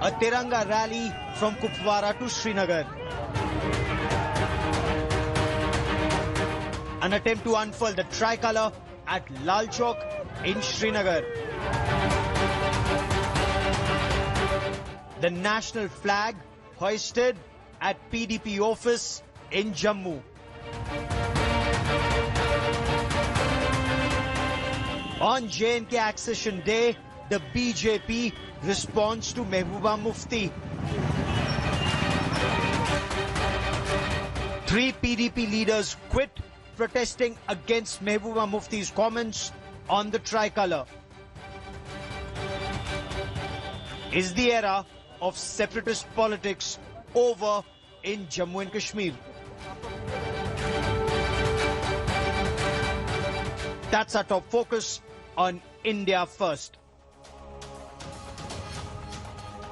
a Tiranga rally from Kupwara to Srinagar. An attempt to unfurl the tricolour at Lal Chowk in Srinagar. The national flag hoisted at PDP office in Jammu. On J&K accession day, the BJP responds to Mehbooba Mufti. 3 PDP leaders quit, protesting against Mehbooba Mufti's comments on the tricolour. Is the era of separatist politics over in Jammu and Kashmir? That's our top focus on India First.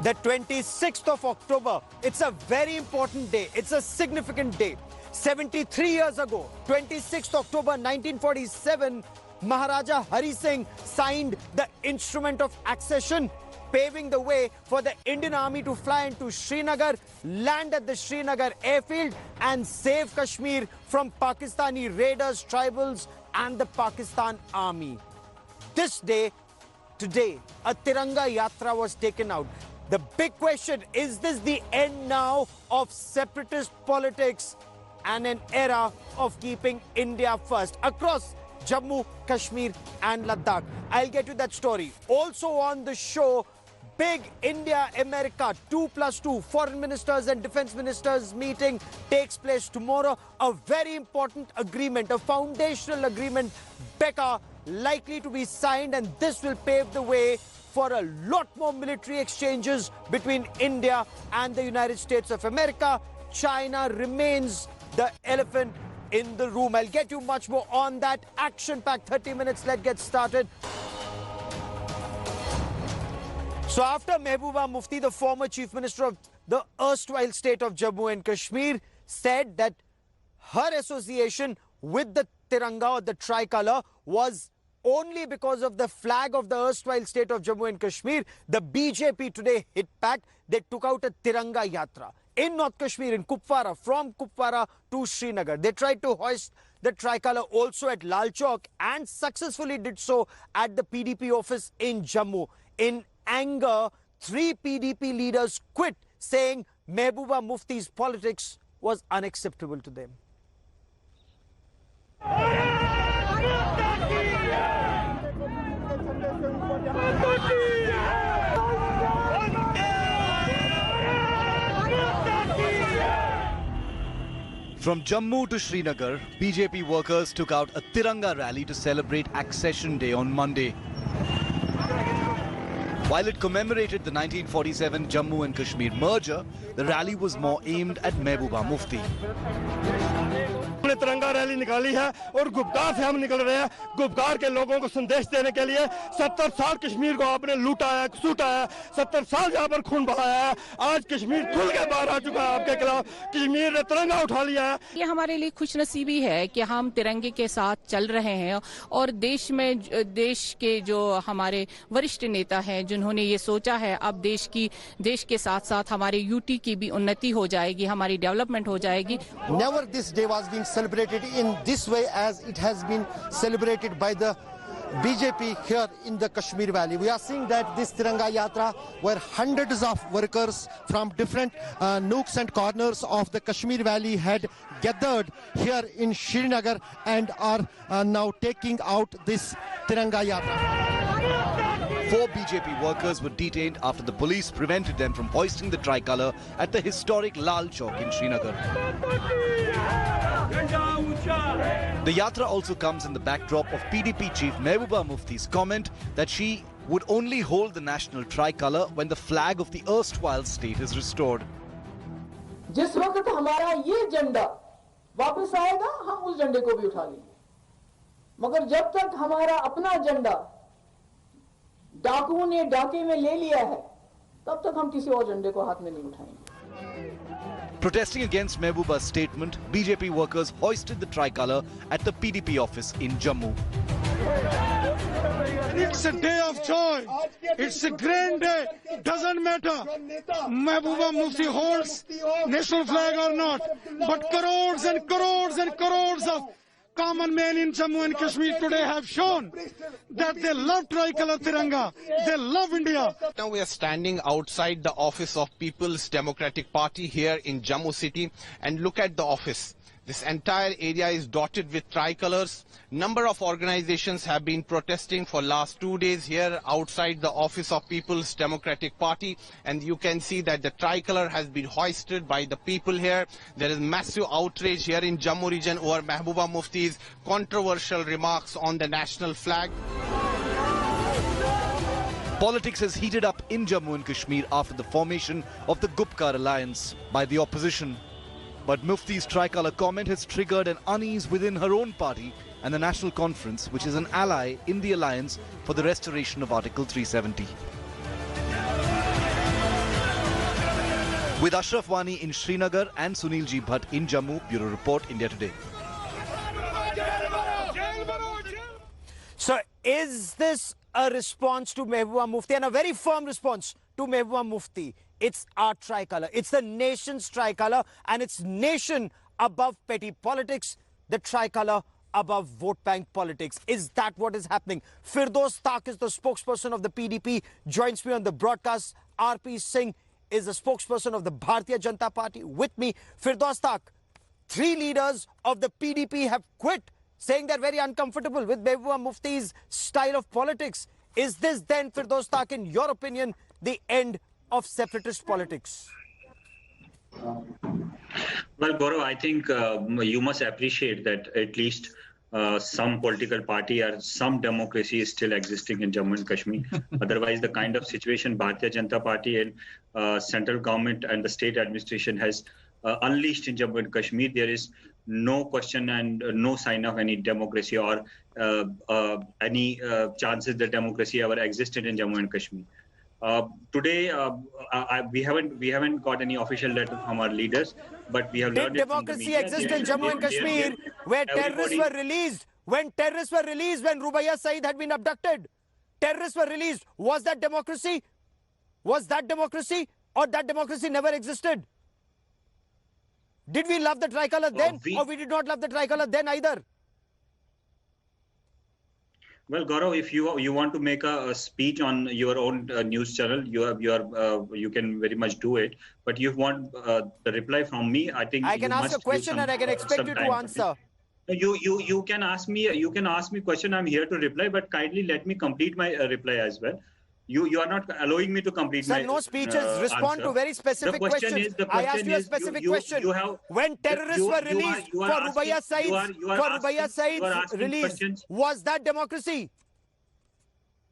The 26th of October, it's a very important day. It's a significant day. 73 years ago, 26th October 1947, Maharaja Hari Singh signed the Instrument of Accession, paving the way for the Indian Army to fly into Srinagar, land at the Srinagar airfield and save Kashmir from Pakistani raiders, tribals and the Pakistan Army. This day, today, a Tiranga Yatra was taken out. The big question, is this the end now of separatist politics and an era of keeping India first across Jammu, Kashmir and Ladakh? I'll get to that story. Also on the show, big India-America 2+2 foreign ministers and defense ministers meeting takes place tomorrow. A very important agreement, a foundational agreement, Becca, likely to be signed, and this will pave the way for a lot more military exchanges between India and the United States of America. China remains the elephant in the room. I'll get you much more on that. Action-packed 30 minutes. Let's get started. So after Mehbooba Mufti, the former Chief Minister of the erstwhile state of Jammu and Kashmir, said that her association with the Tiranga or the tricolour was only because of the flag of the erstwhile state of Jammu and Kashmir, the BJP today hit back. They took out a Tiranga Yatra in North Kashmir, in Kupwara, from Kupwara to Srinagar. They tried to hoist the tricolour also at Lal Chowk and successfully did so at the PDP office in Jammu. In anger, 3 PDP leaders quit, saying Mehbooba Mufti's politics was unacceptable to them. From Jammu to Srinagar, BJP workers took out a Tiranga rally to celebrate Accession Day on Monday. While it commemorated the 1947 Jammu and Kashmir merger, the rally was more aimed at Mehbooba Mufti. हमने तिरंगा rally निकाली है और गुप्कार से हम निकल रहे हैं गुप्कार के लोगों को संदेश देने के लिए 70 साल कश्मीर को आपने लूटा है, सूटा है, 70 साल यहाँ पर खून बहाया है। आज कश्मीर खुल के बाहर आ चुका है आपके खिलाफ। कश्मीर ने तिरंगा उठा लिया है। ये हमारे लिए खुशनसीबी है कि हम तिरंगे के साथ चल रहे हैं और देश में देश के जो हमारे वरिष्ठ नेता हैं जिन्होंने ये सोचा है अब देश के साथ-साथ हमारे यूटी की भी उन्नति हो जाएगी, हमारी डेवलपमेंट हो जाएगी। Never this day was being celebrated in this way as it has been celebrated by the BJP here in the Kashmir Valley. We are seeing that this Tiranga Yatra, where hundreds of workers from different nooks and corners of the Kashmir Valley had gathered here in Srinagar and are now taking out this Tiranga Yatra. 4 BJP workers were detained after the police prevented them from hoisting the tricolour at the historic Lal Chowk in Srinagar. The Yatra also comes in the backdrop of PDP chief Mehbooba Mufti's comment that she would only hold the national tricolour when the flag of the erstwhile state is restored. जिस वक्त हमारा ये झंडा वापस आएगा हम उस झंडे को भी उठा लेंगे, मगर जब तक हमारा अपना झंडा डाकुओं ने डाके में ले लिया है तब तक हम किसी और झंडे को हाथ में नहीं उठाएंगे। Protesting against Mehbooba's statement, BJP workers hoisted the tricolour at the PDP office in Jammu. It's a day of joy. It's a grand day. Doesn't matter Mehbooba Mufti holds national flag or not. But crores and crores and crores of common men in Jammu and Kashmir today have shown that they love tricolor Tiranga. They love India. Now we are standing outside the office of People's Democratic Party here in Jammu city, and look at the office. This entire area is dotted with tricolors. Number of organizations have been protesting for last 2 days here outside the office of People's Democratic Party, and you can see that the tricolor has been hoisted by the people here. There is massive outrage here in Jammu region over Mehbooba Mufti's controversial remarks on the national flag. Politics has heated up in Jammu and Kashmir after the formation of the Gupkar alliance by the opposition. But Mufti's tricolour comment has triggered an unease within her own party and the National Conference, which is an ally in the alliance for the restoration of Article 370. With Ashraf Wani in Srinagar and Sunil Ji Bhatt in Jammu, Bureau Report, India Today. So is this a response to Mehbooba Mufti, and a very firm response to Mehbooba Mufti? It's our tricolour. It's the nation's tricolour, and it's nation above petty politics, the tricolour above vote bank politics. Is that what is happening? Firdaus Tak is the spokesperson of the PDP, joins me on the broadcast. RP Singh is the spokesperson of the Bharatiya Janata Party. With me, Firdaus Tak, 3 leaders of the PDP have quit, saying they're very uncomfortable with Mehbooba Mufti's style of politics. Is this then, Firdaus Tak, in your opinion, the end of separatist politics? Well, Gaurav, I think you must appreciate that at least some political party or some democracy is still existing in Jammu and Kashmir. Otherwise, the kind of situation Bharatiya Janata Party and central government and the state administration has unleashed in Jammu and Kashmir, there is no question and no sign of any democracy or any chances that democracy ever existed in Jammu and Kashmir. Today, we haven't got any official letter from our leaders, but we have learned Did democracy exist in Jammu and Kashmir where terrorists were released? When terrorists were released, when Rubaiya Saeed had been abducted, terrorists were released. Was that democracy? Was that democracy, or that democracy never existed? Did we love the tricolour then, or we did not love the tricolour then either? Well, Gaurav, if you want to make a speech on your own news channel, you can very much do it. But you want the reply from me, I think I can ask a question and I can expect you to answer. You can ask me question. I'm here to reply, but kindly let me complete my reply as well. You are not allowing me to complete my no speeches. Respond to very specific questions. I asked you a specific question. When terrorists were released for Rubaiya Saeed's release, was that democracy?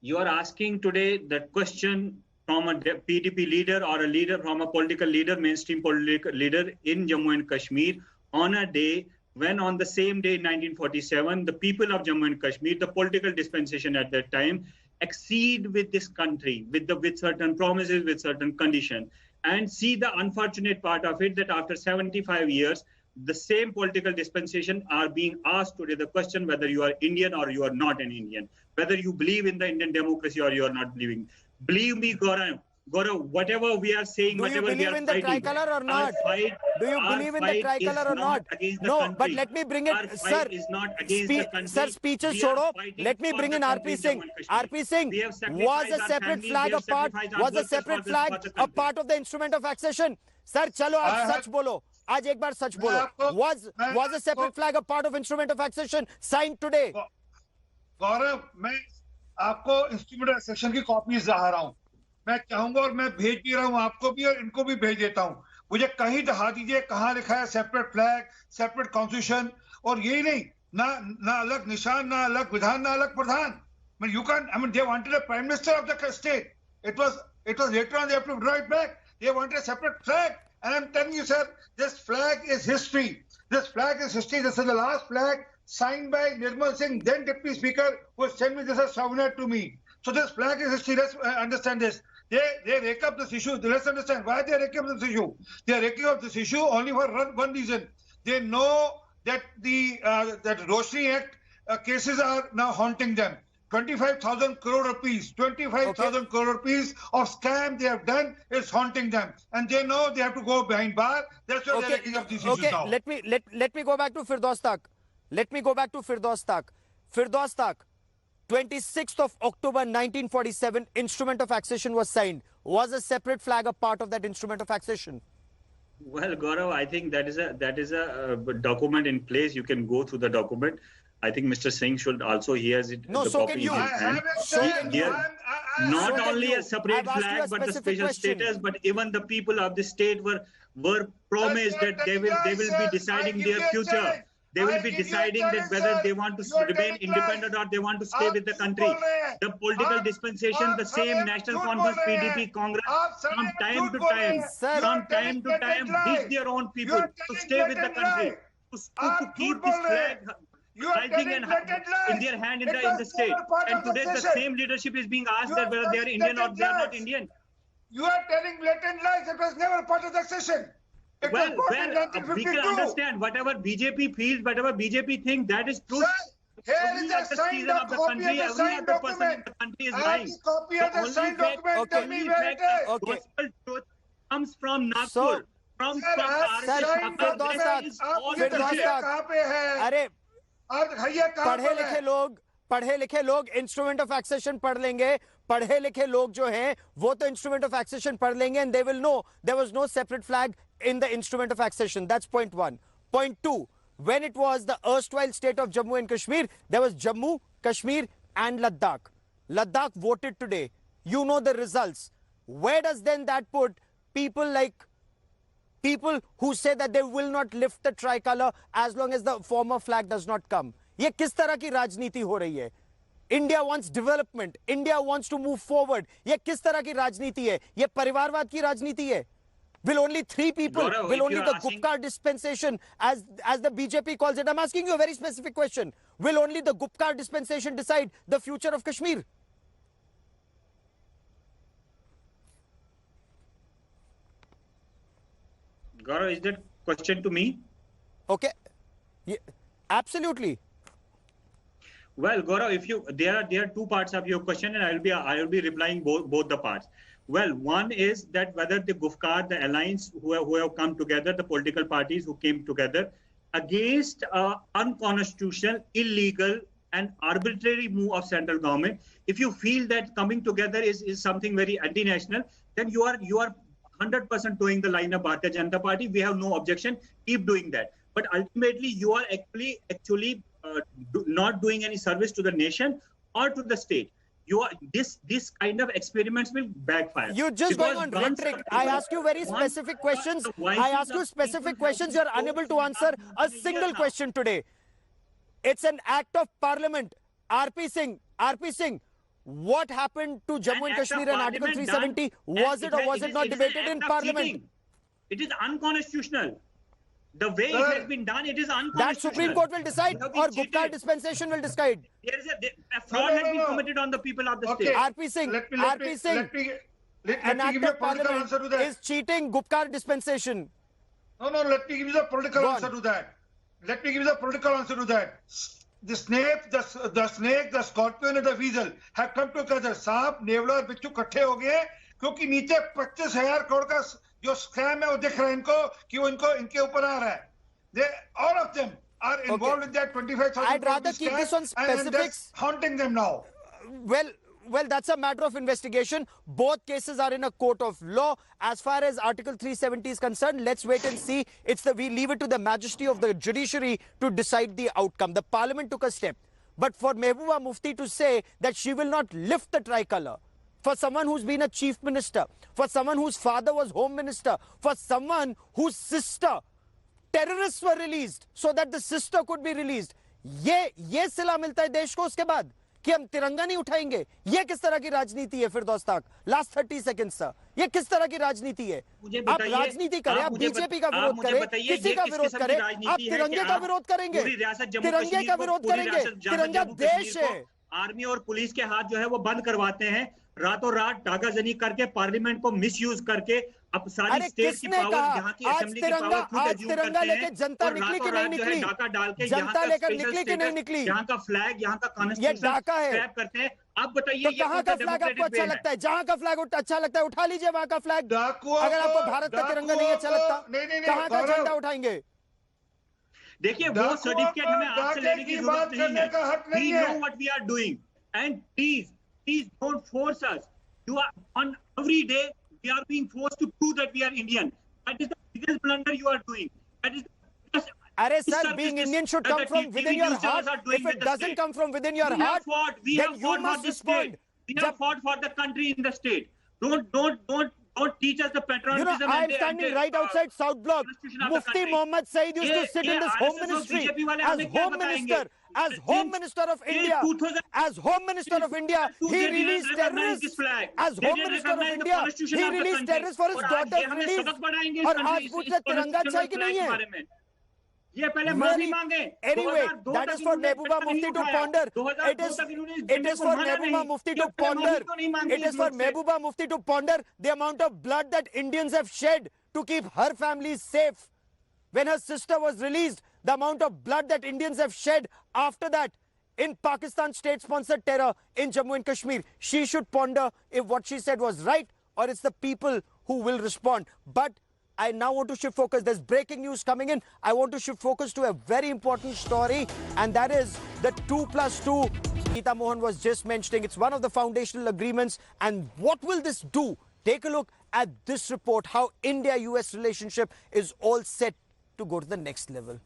You are asking today that question from a PDP leader or a leader from a political leader, mainstream political leader in Jammu and Kashmir on a day when on the same day in 1947, the people of Jammu and Kashmir, the political dispensation at that time, accede with this country with certain promises, with certain conditions, and see the unfortunate part of it that after 75 years, the same political dispensation are being asked today the question whether you are Indian or you are not an Indian, whether you believe in the Indian democracy or you are not believing. Believe me, Gaurav, whatever we are saying, whatever we are fighting. Do you believe in the tricolour or not? Do you believe in the tricolour or not? No, but let me bring it, sir. Sir, speeches chodo. Let me bring in RP Singh. RP Singh, was a separate flag a part? Was a separate flag a part of the instrument of accession? Sir, chalo, aaj sach bolo. Aaj ek bar sach bolo. Was a separate flag a part of instrument of accession signed today? गौरव, मैं आपको instrument of accession की copies ला रहा हूं. मैं चाहूंगा और मैं भेज भी रहा हूं आपको भी और इनको भी भेज देता हूं. मुझे कहीं दिखा दीजिए कहां लिखा है सेपरेट फ्लैग, सेपरेट कॉन्स्टिट्यूशन. और यही नहीं, ना अलग निशान, ना अलग विधान, ना अलग प्रधान. I mean, you can't. I mean, they wanted a prime minister of the state. It was later on they have to draw it back. They wanted a separate flag. And I'm telling you, sir, this flag is history. This flag is history. This is the last flag signed by Nirmal Singh, then Deputy Speaker, who sent me this as souvenir to me. So this flag is history. Let's understand this. They rake up this issue. Let's understand why they rake up this issue. They are raking up this issue only for one reason. They know that that Roshni Act cases are now haunting them. 25,000 crore rupees, 25,000 crore rupees of scam they have done is haunting them, and they know they have to go behind bar. That's why they're taking up these issues now. Let me go back to Firdaus Tak. Let me go back to Firdaus Tak. Firdaus Tak, 26th of October 1947, instrument of accession was signed. Was a separate flag a part of that instrument of accession? Well, Gaurav, I think that is a document in place. You can go through the document. I think Mr. Singh should also, he has it. No, so can you. Not only a separate flag, but the special status, but even the people of the state were promised that they will be deciding their future. They will be deciding that whether they want to remain independent or they want to stay with the country. The political dispensation, the same National Conference, PDP, Congress, from time to time, teach their own people to stay with the country, to keep this flag rising and in their hand in the state. And today the same leadership is being asked that whether they are Indian or they are not Indian. You are telling blatant lies. It was never part of the accession. Well, we can understand whatever BJP feels, whatever BJP thinks, that is truth. Here is the signed copy of the signed document. Country is I have lying. the copy of the signed document. Tell me where it is. Gospel truth comes from Nagpur. From पढ़े लिखे लोग instrument of accession पढ़ लेंगे पढ़े लिखे लोग जो हैं वो तो इंस्ट्रूमेंट ऑफ एक्सेशन पढ़ लेंगे and they will know there was no separate flag in the instrument of accession. That's point one. Point two, when it was the erstwhile state of Jammu and Kashmir, there was Jammu, Kashmir and Ladakh. Ladakh voted today. You know the results. Where does then that put people who say that they will not lift the tricolor as long as the former flag does not come? ये किस तरह की राजनीति हो रही है? India wants development. India wants to move forward. ये किस तरह की राजनीति है? ये परिवारवाद की राजनीति है? Will only three people, Gaurav, will only the Gupkar dispensation, as the BJP calls it? I'm asking you a very specific question. Will only the Gupkar dispensation decide the future of Kashmir? Gaurav, is that question to me? Okay. Yeah, absolutely. Well, Gaurav, there are two parts of your question, and I will be replying both the parts. Well, one is that whether the Gufkar, the alliance who have come together, the political parties who came together against unconstitutional, illegal and arbitrary move of central government, if you feel that coming together is something very anti-national, then you are 100% towing the line of Bharatiya Janata Party. We have no objection. Keep doing that. But ultimately, you are actually not doing any service to the nation or to the state. You are this kind of experiments will backfire. You're just going on rhetoric. I ask you very specific questions. I ask you specific questions. You're unable to answer a single question today. It's an act of parliament. RP Singh, what happened to Jammu and Kashmir and Article 370? Was it or was it not debated in parliament? It is unconstitutional. The way it has been done, it is unconstitutional. That Supreme Court will decide, or Gupta dispensation will decide. There is a fraud has been committed on the people of the state. RP Singh, an act of parliament is cheating Gupta dispensation. No, let me give you the political answer to that. The snake, the scorpion and the weasel have come together. सांप, नेवला और बिच्छू इकट्ठे हो गए क्योंकि नीचे 25,000 करोड़ का जो स्कैम है वो दिख रहा है इनको कि वो इनके ऊपर आ रहा है. All of them are involved in that 25,000 I'd rather keep this on specifics. And that's haunting them now. Well, that's a matter of investigation. Both cases are in a court of law. As far as Article 370 is concerned, let's wait and see. We leave it to the majesty of the judiciary to decide the outcome. The parliament took a step. But for Mehbooba Mufti to say that she will not lift the tricolor, for someone who's been a chief minister, for someone whose father was home minister, for someone whose sister, terrorists were released so that the sister could be released. ये सिला मिलता है देश को उसके बाद कि हम तिरंगा नहीं उठाएंगे. ये किस तरह की राजनीति है? फिरदौस ताक, लास्ट 30 सेकंड सर, ये किस तरह की राजनीति है? आप राजनीति करें, आप बीजेपी का विरोध करें, किसी का विरोध करें, आप तिरंगे का विरोध करेंगे, तिरंगे का विरोध करेंगे. तिरंगा देश है. आर्मी और पुलिस के हाथ जो है वो बंद करवाते हैं रातों रात डाकाजनी करके पार्लियामेंट को मिसयूज करके अब सारी स्टेट की पावर यहाँ की असेंबली की पावर खुद एज्यूम करते हैं जनता और निकली कि रातों नहीं रात जो है निकली? डाका डाल के जनता लेकर निकली कि नहीं निकली? यहाँ का फ्लैग, यहाँ का ये डाका है। स्क्रैप करते हैं। आप बताइए तो ये कहाँ का फ्लैग आपको अच्छा लगता है? जहाँ का फ्लैग अच्छा लगता है उठा लीजिए वहाँ का फ्लैग। अगर आपको भारत का तिरंगा नहीं अच्छा लगता, कहाँ का झंडा उठाएंगे? देखिए वो सर्टिफिकेट हमें आपसे लेने की जरूरत नहीं है। We know what we are doing and please don't force us. You are on every day we are being forced to prove that we are Indian. That is the biggest blunder you are doing. That is the Arey sir, being Indian should come from within your heart. If it doesn't come from within your heart, then you must respond. We have fought for the country in the state. Don't teach us the patriotism. You know, I am standing right outside South Block. Mufti Mohammad Saeed used to sit in this home ministry as home minister. As Home Minister of India, he released terrorists. As Home Minister of India, he released terrorists for his daughter's release. और आज पूछ रहे तिरंगा चाहिए कि नहीं है? ये पहले माफी मांगे। Anyway, that is for Mehbooba Mufti to ponder. It is for Mehbooba Mufti to ponder. It is for Mehbooba Mufti to ponder the amount of blood that Indians have shed to keep her family safe. When her sister was released, the amount of blood that Indians have shed after that in Pakistan state-sponsored terror in Jammu and Kashmir. She should ponder if what she said was right or it's the people who will respond. But I now want to shift focus. There's breaking news coming in. I want to shift focus to a very important story, and that is the 2+2 Geeta Mohan was just mentioning. It's one of the foundational agreements. And what will this do? Take a look at this report, how India-US relationship is all set to go to the next level.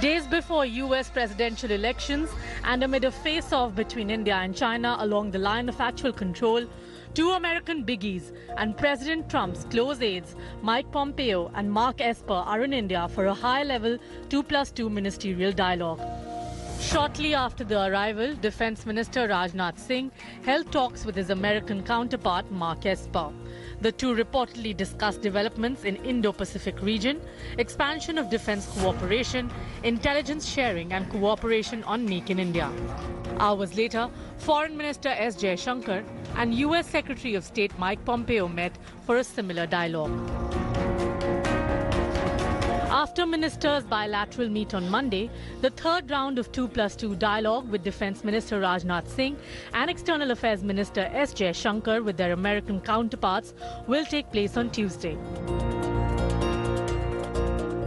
Days before US presidential elections and amid a face-off between India and China along the line of actual control, two American biggies and President Trump's close aides, Mike Pompeo and Mark Esper, are in India for a high-level 2+2 ministerial dialogue. Shortly after the arrival, Defense Minister Rajnath Singh held talks with his American counterpart Mark Esper. The two reportedly discussed developments in Indo-Pacific region, expansion of defense cooperation, intelligence sharing and cooperation on Make in India. Hours later, Foreign Minister S. Jaishankar and US Secretary of State Mike Pompeo met for a similar dialogue. After ministers' bilateral meet on Monday, the third round of 2+2 dialogue with Defense Minister Rajnath Singh and External Affairs Minister S. Jaishankar with their American counterparts will take place on Tuesday.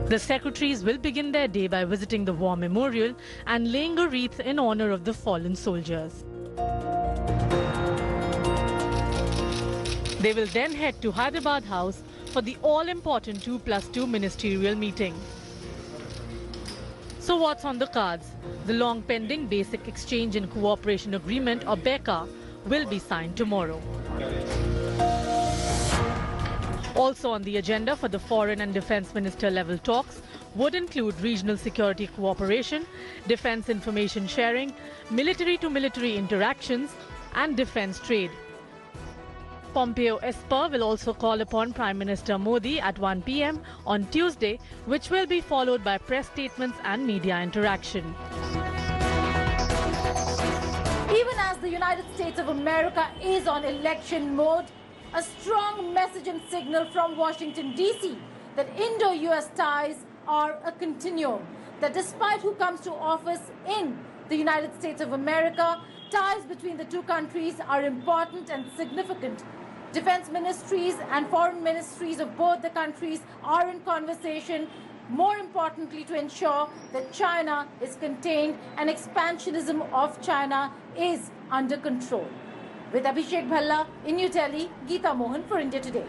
The secretaries will begin their day by visiting the War Memorial and laying a wreath in honor of the fallen soldiers. They will then head to Hyderabad House for the all-important 2+2 ministerial meeting. So what's on the cards? The long-pending Basic Exchange and Cooperation Agreement, or BECA, will be signed tomorrow. Also on the agenda for the Foreign and Defense Minister level talks would include regional security cooperation, defense information sharing, military-to-military interactions, and defense trade. Pompeo Esper will also call upon Prime Minister Modi at 1 p.m. on Tuesday, which will be followed by press statements and media interaction. Even as the United States of America is on election mode, a strong message and signal from Washington, D.C. that Indo-US ties are a continuum, that despite who comes to office in the United States of America, ties between the two countries are important and significant. Defense ministries and foreign ministries of both the countries are in conversation, more importantly to ensure that China is contained and expansionism of China is under control. With Abhishek Bhalla in New Delhi, Geeta Mohan for India Today.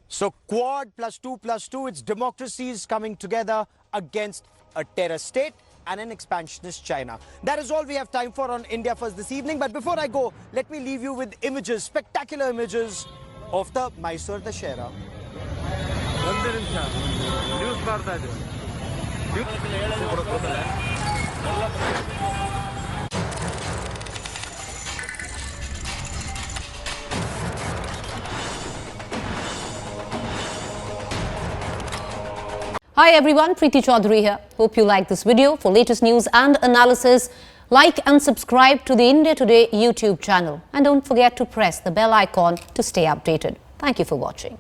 So Quad +2+2, it's democracies coming together against a terror state and an expansionist China. That is all we have time for on India First this evening. But before I go, let me leave you with images, spectacular images of the Mysore Dashera. Hi everyone, Preeti Chaudhary here. Hope you like this video. For latest news and analysis, like and subscribe to the India Today YouTube channel. And don't forget to press the bell icon to stay updated. Thank you for watching.